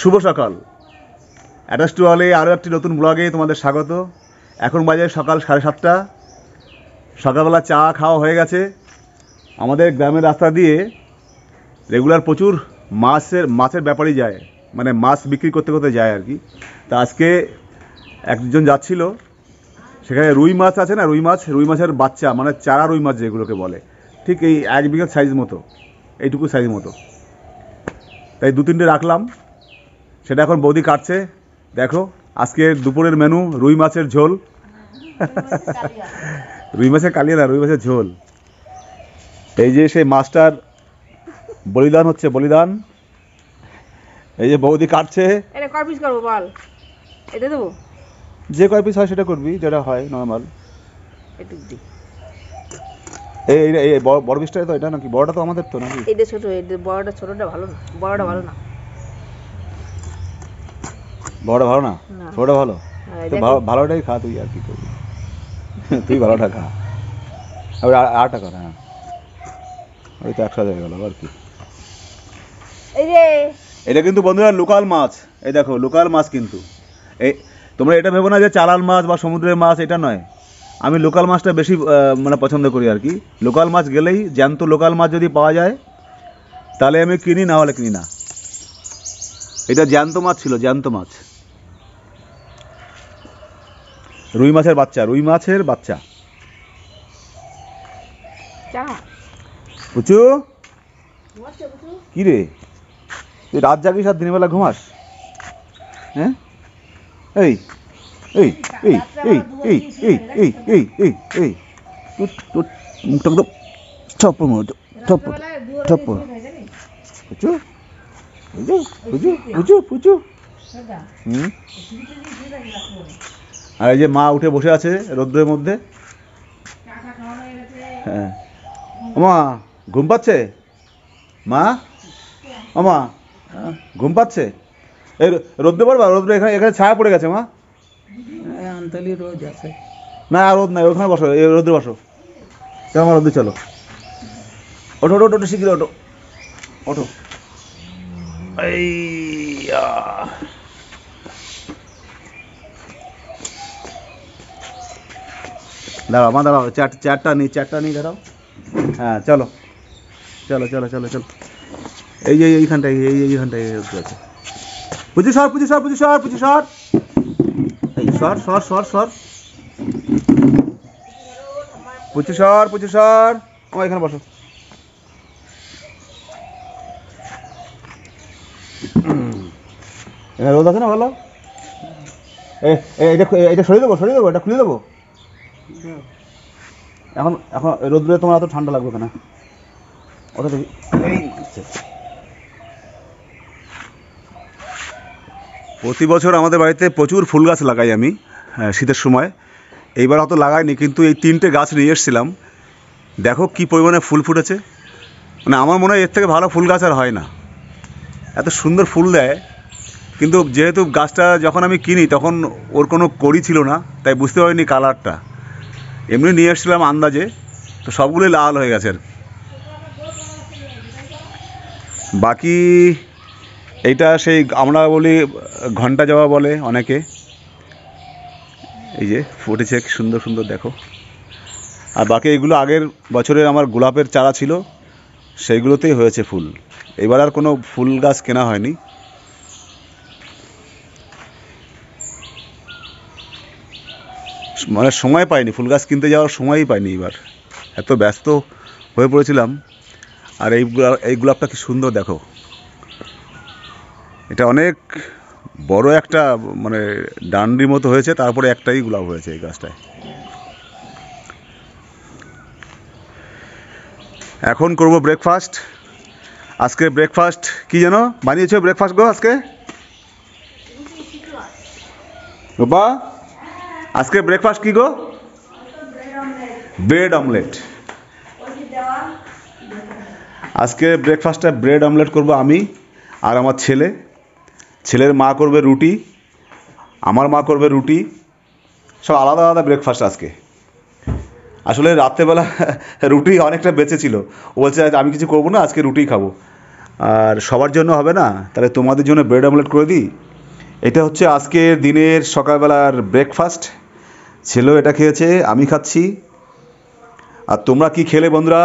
শুভ সকাল। Attach to হলে আরও একটি নতুন ব্লগে তোমাদের স্বাগত। এখন বাজে সকাল 7:30। সকালবেলা চা খাওয়া হয়ে গেছে। আমাদের গ্রামের রাস্তা দিয়ে রেগুলার প্রচুর মাছের ব্যাপারই যায়, মানে মাছ বিক্রি করতে করতে যায় আর কি। তা আজকে একজন যাচ্ছিল, সেখানে রুই মাছ আছে না, রুই মাছের বাচ্চা, মানে চারা রুই মাছ যেগুলোকে বলে, ঠিক এই 1 বিঘা সাইজ মতো, এইটুকু সাইজ মতো। তাই 2-3টে রাখলাম, সেটা এখন বৌদি কাটছে। দেখো আজকের দুপুরের মেনু রুই মাছের ঝোল। রুই মাছের কালিয়া না, রুই মাছের ঝোল। এই যে সেই মাছটার বলিদান হচ্ছে, বলিদান। এই যে বৌদি কাটছে। এটা কয় পিস করব বল? এটা দেবো? যে কয় পিস হয় সেটা করবি, যেটা হয় নর্মাল। একটু দি। এই এই বড় পিসটা তো এটা নাকি? বড়টা তো আমাদের তো নাকি? এইটা ছোট, এইটা বড়টা, ছোটটা ভালো না, বড়টা ভালো না। বড়টা ভালো না, ছোটটা ভালো। হ্যাঁ, তো ভালোটাই খা তুই, আর কি করবি। তুই ভালোটা খা। আর 8 টাকা। হ্যাঁ, ওই তো 100 হয়ে গেল আর কি। এই যে এটা কিন্তু বন্ধুরা লোকাল মাছ। এই দেখো লোকাল মাছ কিন্তু। এই তোমরা এটা ভেবো না যে চালান মাছ বা সমুদ্রের মাছ, এটা নয়। আমি লোকাল মাছটা বেশি মানে পছন্দ করি আর কি। লোকাল মাছ গেলেই, জ্যান্ত লোকাল মাছ যদি পাওয়া যায় তাহলে আমি কিনি, না হলে কিনি না। এটা জ্যান্ত মাছ ছিল, জ্যান্ত মাছ। রুই মাছের বাচ্চা, রুই মাছের বাচ্চা। পুচু, কি রে তুই রাত জাগিস আর দিনের বেলা ঘুমাস? হ্যাঁ, এই এই এই এই এই এই এই এই এই এই তোর মুখটা একদম থপ্পড় মারো, থপ্পড় থপ্পড়। পুচু পুচু পুচু পুচু পুচু। আর এই যে মা উঠে বসে আছে রোদ্রের মধ্যে। হ্যাঁ, মা ঘুম পাচ্ছে? মা, মা ঘুম পাচ্ছে? এই রোদ্রে পড়বা? রোদ্রে এখানে ছায়া পড়ে গেছে মা। রোদ আছে না, রোদ নাই, ওখানে বসো, এই রোদ্রে বসো। চলো আমার রোদ্রে, চলো। ওঠো ওঠো ওঠো, শিখিলে ওঠো ওঠো। এই দাঁড়াও মা, দাঁড়াও, চারটা নিই দাঁড়াও। হ্যাঁ চলো চলো চলো চলো চলো। এই যে এইখানটায়, এইখানটায় আছে। পুচু সর, পুচু সর, পুচু সর, পুচু সর। এই সর সর সর সর। পুচু সর, পুচু সর। ও এখানে বসো। এখানে রোদ আছে না ভালো? এটা সরিয়ে দেবো, এটা খুলে দেবো। এখন এখন রোদ্রে তোমার এত ঠান্ডা লাগবে কেন? ওটা দেখি। প্রতি বছর আমাদের বাড়িতে প্রচুর ফুল গাছ লাগাই আমি শীতের সময়। এইবার অত লাগাইনি, কিন্তু এই 3টে গাছ নিয়ে এসেছিলাম। দেখো কি পরিমাণে ফুল ফুটেছে। মানে আমার মনে হয় এর থেকে ভালো ফুল গাছ আর হয় না, এত সুন্দর ফুল দেয়। কিন্তু যেহেতু গাছটা যখন আমি কিনি তখন ওর কোনো কড়ি ছিল না, তাই বুঝতে পারিনি কালারটা। এমনি নিয়ে এসেছিলাম আন্দাজে, তো সবগুলোই লাল হয়ে গেছে আর কি। বাকি এইটা সেই আমরা বলি ঘন্টা জবা বলে অনেকে। এই যে ফুটেছে কি সুন্দর সুন্দর, দেখো। আর বাকি এগুলো আগের বছরের আমার গোলাপের চারা ছিল, সেইগুলোতেই হয়েছে ফুল। এবার আর কোনো ফুল গাছ কেনা হয়নি। মানে সময় পাইনি, ফুল গাছ কিনতে যাওয়ার সময়ই পাইনি এবার, এত ব্যস্ত হয়ে পড়েছিলাম। আর এই গোলাপটা কি সুন্দর দেখো। এটা অনেক বড় একটা, মানে ডান্ডির মতো হয়েছে, তারপরে একটাই গোলাপ হয়েছে এই গাছটায়। এখন করব ব্রেকফাস্ট। আজকে ব্রেকফাস্ট কি যেন বানিয়েছো ব্রেকফাস্ট গো আজকে? বাবা আজকে ব্রেকফাস্ট কি গো? Bread omelette. আজকে ব্রেকফাস্টে ব্রেড অমলেট করব আমি আর আমার ছেলে। ছেলের মা করবে রুটি, আমার মা করবে রুটি। সব আলাদা আলাদা ব্রেকফাস্ট আজকে। আসলে রাত্রেবেলা রুটি অনেকটা বেঁচে ছিল, ও বলছে আমি কিছু করবো না, আজকে রুটি খাবো। আর সবার জন্য হবে না, তাহলে তোমাদের জন্য ব্রেড অমলেট করে দিই। এটা হচ্ছে আজকের দিনের সকালবেলার ব্রেকফাস্ট। ছেলেও এটা খেয়েছে, আমি খাচ্ছি। আর তোমরা কি খেলে বন্ধুরা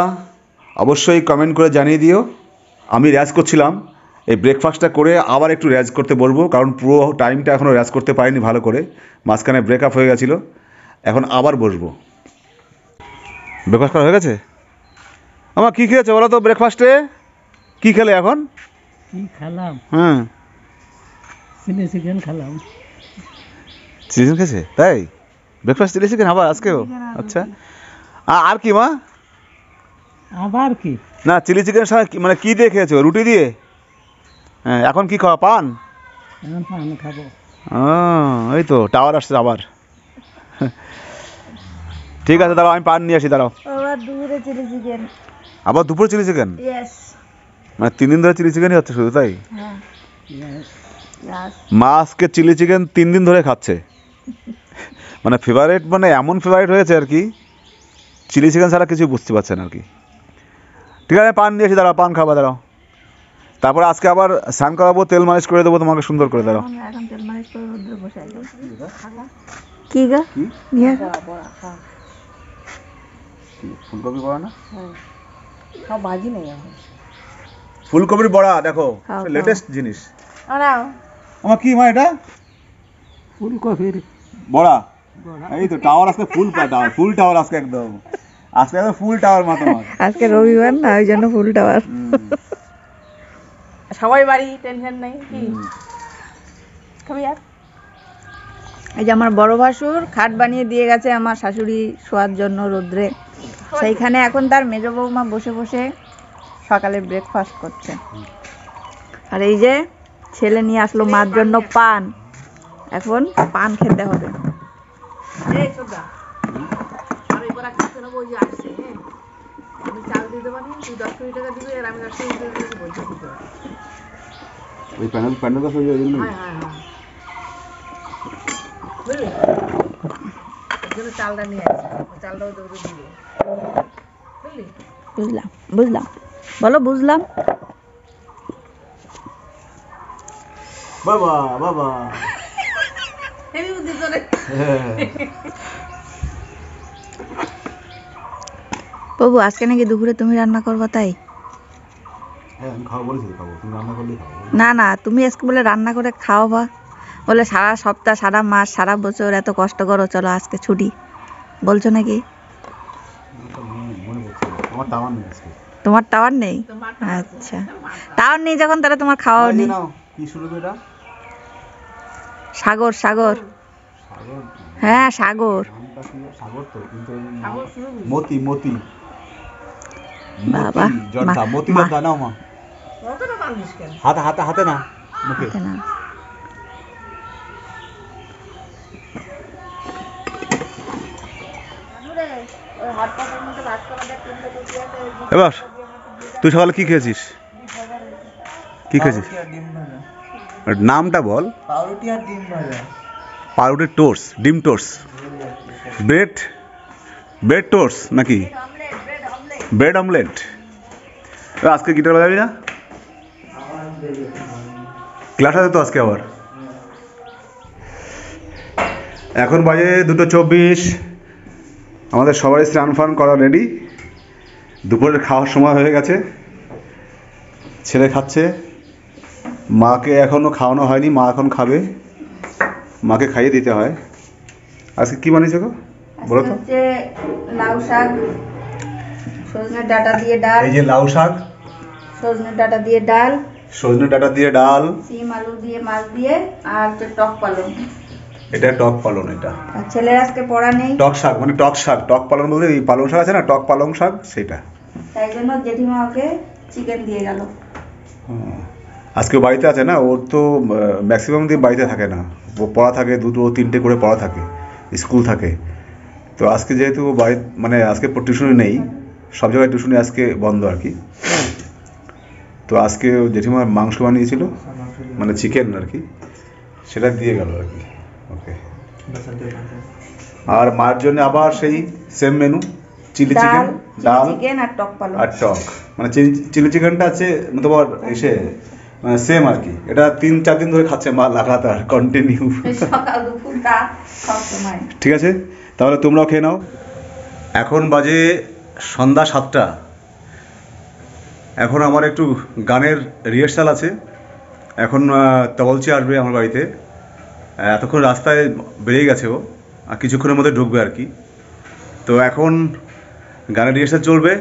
অবশ্যই কমেন্ট করে জানিয়ে দিও। আমি রেয়াজ করছিলাম, এই ব্রেকফাস্টটা করে আবার একটু রেয়াজ করতে বসবো, কারণ পুরো টাইমটা এখনও রেয়াজ করতে পারিনি ভালো করে, মাঝখানে ব্রেকআপ হয়ে গেছিলো। এখন আবার বসবো। ব্রেকফাস্ট করা হয়ে গেছে? আমার কী খেয়েছে বলো তো ব্রেকফাস্টে? কী খেলে এখন? কি খেলাম? হ্যাঁ, চিলি চিকেন খেলাম। চিলি চিকেন খেয়েছে? তাই ব্রেকফাস্ট চিলি চিকেন আবার আজকেও? আচ্ছা, আর কি মা? আবার কি না, চিলি চিকেনের সঙ্গে মানে কী দিয়ে খেয়েছো? রুটি দিয়ে? হ্যাঁ, এখন কি খাওয়া? পান? পান খাবো। এই তো টাওয়ার আসছে আবার। ঠিক আছে, দাঁড়াও আমি পান নিয়ে আসি, দাঁড়াও। আবার দুপুরে চিলি চিকেন। আবার দুপুরে চিলি চিকেন? ইয়েস। মানে 3 দিন ধরে চিলি চিকেনই হচ্ছে শুধু, তাই? হ্যাঁ, ইয়েস। মা আজকে চিলি চিকেন 3 দিন ধরে খাচ্ছে। মানে ফেভারিট, মানে এমন ফেভারিট হয়েছে আর কি, চিলি চিকেন ছাড়া কিছু বুঝতে পারছে না আর কি। ঠিক আছে, পান নিয়ে আসি, দাঁড়াও, পান খাবা, দাঁড়াও। তারপরে আজকে আবার স্নান করাবো, তেল মালিশ করে দেবো তোমাকে সুন্দর করে, দাঁড়াও। এখন তেল মালিশ করে রোদ্রে বসে আছি। কি গা? নিয়ে ফুলকপি বড়া না? সব ভাজি নেই এখন। ফুলকপির বড়া দেখো, খাও, খাও। লেটেস্ট জিনিস। নাও। আমার কি মা এটা? ফুলকপির বড়া। এই তো টাওয়ার আজকে ফুল টাওয়ার, ফুল টাওয়ার আজকে একদম, আজকে একদম ফুল টাওয়ার মা তোমার। আজকে রবিবার না, ওই জন্য ফুল টাওয়ার। সবাই বাড়ি, টেনশন নেই। কি খাবি আর? এই যে আমার বড় ভাসুর খাট বানিয়ে দিয়ে গেছে আমার শাশুড়ি শোয়ার জন্য রোদ্রে, সেইখানে এখন তার মেজ বৌমা বসে বসে সকালে ব্রেকফাস্ট করছে। আর এই যে ছেলে নিয়ে আসলো মার জন্য পান, এখন পান খেতে হবে। ওই প্যানেল প্যানেল কাছে ওই জন্য চালটা নিয়ে আসছে, চালটাও তো দিবে। বুঝলাম বুঝলাম, বলো বুঝলাম। বাবা বাবা, বাবু আজকে নাকি দুপুরে তুমি রান্না করবো? তাই? হ্যাঁ আমি খাবো বলেছি, খাবো, তুমি রান্না করলেই খাবো। না না, তুমি আজকে বলে রান্না করে খাও, বা বলে সারা সপ্তাহ সারা মাস সারা বছর এত কষ্ট করো, চলো আজকে ছুটি বলছো নাকি? আমার টাওয়ার নেই আজকে। তোমার টাওয়ার নেই? আচ্ছা, টাওয়ার নেই যখন তাহলে তোমার খাওয়াও নেই। কি শুরু এটা? সাগর সাগর, হ্যাঁ সাগর। সাগর তো, কিন্তু মতি মতি বাবা, জর্দা, মতি জর্দা নাও মা। হাতে হাতে হাতে না, মুখে। হাতে না। এবার তুই সকালে কি খেয়েছিস? কি খেয়েছিস? নামটা বল। পাউরুটি আর ডিম ভাজা। পাউরুটি টোস্ট, ডিম টোস্ট, ব্রেড ব্রেড টোস্ট নাকি ব্রেড অমলেট। আজকে গিটার বাজাবি না? ক্লাস আছে তো আজকে আবার। এখন বাজে 2:24। আমাদের সবারই স্নান ফান করা রেডি, দুপুরের খাওয়ার সময় হয়ে গেছে। ছেলে খাচ্ছে, মাকে এখনও খাওয়ানো হয়নি, মা এখন খাবে, মাকে খাইয়ে দিতে হয়। আজকে কি বানিয়েছো গো বলো তো? লাউ শাক, সজনে ডাঁটা দিয়ে ডাল। এই যে লাউ শাক, সজনে ডাঁটা দিয়ে ডাল, সজনে ডাঁটা দিয়ে ডাল, সিম আলু দিয়ে মাছ দিয়ে, আর হচ্ছে টক পালং। এটা টক পালং। এটা আর ছেলের আজকে পড়া নেই, টক শাক, মানে টক শাক, টক পালং বলতে এই পালং শাক আছে না, টক পালং শাক, সেটা। তাই জন্য জেঠিমা ওকে চিকেন দিয়ে গেল। আজকে বাড়িতে আছে না, ওর তো ম্যাক্সিমাম দিন বাড়িতে থাকে না, ও পড়া থাকে, 2-3টে করে পড়া থাকে, স্কুল থাকে। তো আজকে যেহেতু বাড়ি, মানে আজকে টিউশনি নেই, সব জায়গায় টিউশনি আজকে বন্ধ আর কি। তো আজকে জেঠিমা মাংস বানিয়েছিল, মানে চিকেন আর কি, সেটা দিয়ে গেল আর কি ওকে। আর মার জন্য আবার সেই সেম মেনু, চিলি চিকেন, ডাল চিকেন আর টক পালং। আর টক, মানে চিলি চিকেনটা আছে তোমার এসে মানে সেম আর কি, এটা 3-4 দিন ধরে খাচ্ছে মা লাগাতার কন্টিনিউ। সকাল দুপুর রাত সব সময়। ঠিক আছে, তাহলে তোমরাও খেয়ে নাও। এখন বাজে সন্ধ্যা 7টা। এখন আমার একটু গানের রিহার্সাল আছে। এখন তবলচি আসবে আমার বাড়িতে, এতক্ষণ রাস্তায় বেরিয়ে গেছে ও, আর কিছুক্ষণের মধ্যে ঢুকবে আর কি। তো এখন গানের রিহার্সাল চলবে,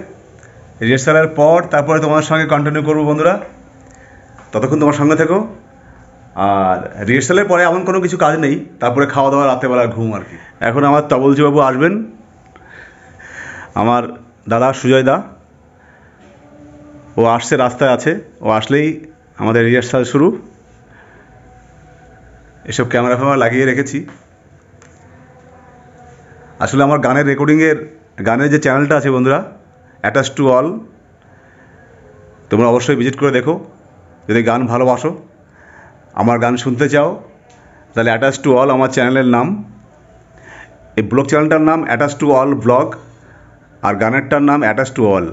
রিহার্সালের পর তারপরে তোমার সঙ্গে কন্টিনিউ করবো বন্ধুরা। ততক্ষণ তোমার সঙ্গে থেকো। আর রিহার্সালের পরে এমন কোনো কিছু কাজ নেই, তারপরে খাওয়া দাওয়া, রাত্রেবেলা ঘুম আর কি। এখন আমার তবলচিবাবু আসবেন, আমার দাদা সুজয় দা, ও আসছে, রাস্তায় আছে, ও আসলেই আমাদের রিহার্সাল শুরু। এসব ক্যামেরা ফ্যামেরা লাগিয়ে রেখেছি। আসলে আমার গানের রেকর্ডিংয়ের গানের যে চ্যানেলটা আছে বন্ধুরা, অ্যাটাচ টু অল, তোমরা অবশ্যই ভিজিট করে দেখো। যদি গান ভালোবাসো, আমার গান শুনতে চাও, তাহলে অ্যাটাচ টু অল আমার চ্যানেলের নাম। এই ব্লগ চ্যানেলটার নাম অ্যাটাচ টু অল ব্লগ, আর গানেরটার নাম অ্যাটাচ টু অল।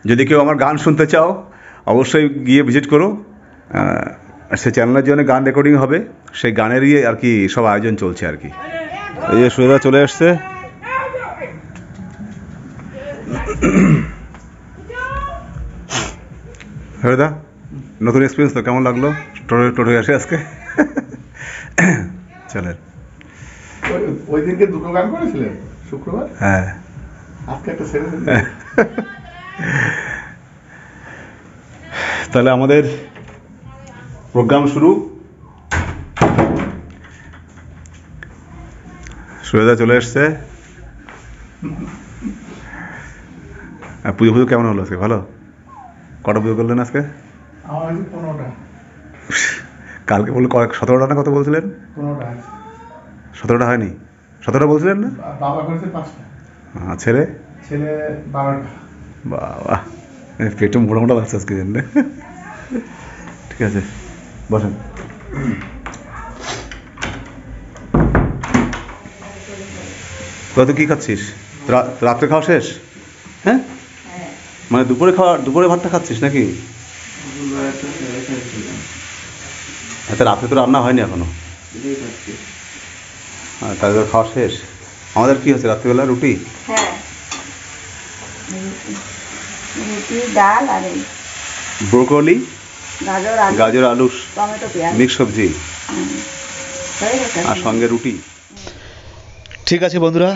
যদি কেউ আমার গান শুনতে চাও, অবশ্যই গিয়ে ভিজিট করো। সে চ্যানেলের জন্য গান রেকর্ডিং হবে, সেই গানেরই আর কি সব আয়োজন চলছে আর কি। এই যে সুরেদা চলে এসছে। সুরেদা, নতুন এক্সপিরিয়েন্স তো, কেমন লাগলো টোটো আসে আজকে? চলেন। ওই দিনকে দুটো গান করেছিলেন শুক্রবার, হ্যাঁ, আজকে একটা ছেড়ে দিন। তাহলে আমাদের প্রোগ্রাম শুরু। সুরেদা চলে এসছে। পুজো পুজো কেমন হলো আজকে? ভালো? কটা পুজো করলেন আজকে? আমার আছে 15টা। কালকে বললে 17টা না কত বলছিলেন? 15টা আছে। 17টা হয়নি? 17টা বলছিলেন না? বাবা করেছে 5টা, ছেলে ছেলে 12টা। বাবা, পেটে মোটা মোটা লাগছে আজকে জন্য। ঠিক আছে, বসেন। তুই কি খাচ্ছিস? রাত্রে খাওয়া শেষ? হ্যাঁ, মানে দুপুরে ভাতটা খাচ্ছিস নাকি? আচ্ছা, রাত্রে তো রান্না হয়নি এখনো? হ্যাঁ, তাহলে খাওয়া শেষ। আমাদের কি হচ্ছে রাত্রিবেলা? রুটি। হ্যাঁ, রুটি, ডাল আর এই ব্রোকলি, গাজর, আলু, টমেটো, পেঁয়াজ, মিক্স সবজি, হয়ে গেছে। আর সঙ্গে রুটি। ঠিক আছে বন্ধুরা,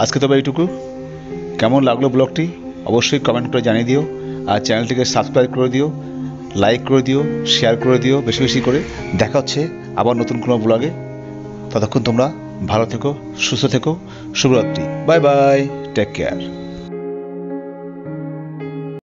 আজকে তবে এইটুকু। কেমন লাগলো ব্লগটি অবশ্যই কমেন্ট করে জানিয়ে দিও, আর চ্যানেলটিকে সাবস্ক্রাইব করে দিও, লাইক করে দিও, শেয়ার করে দিও বেশি বেশি করে। দেখা হচ্ছে আবার নতুন কোনো ব্লগে। ততক্ষণ তোমরা ভালো থেকো, সুস্থ থেকো। শুভরাত্রি, বাই বাই, টেক কেয়ার।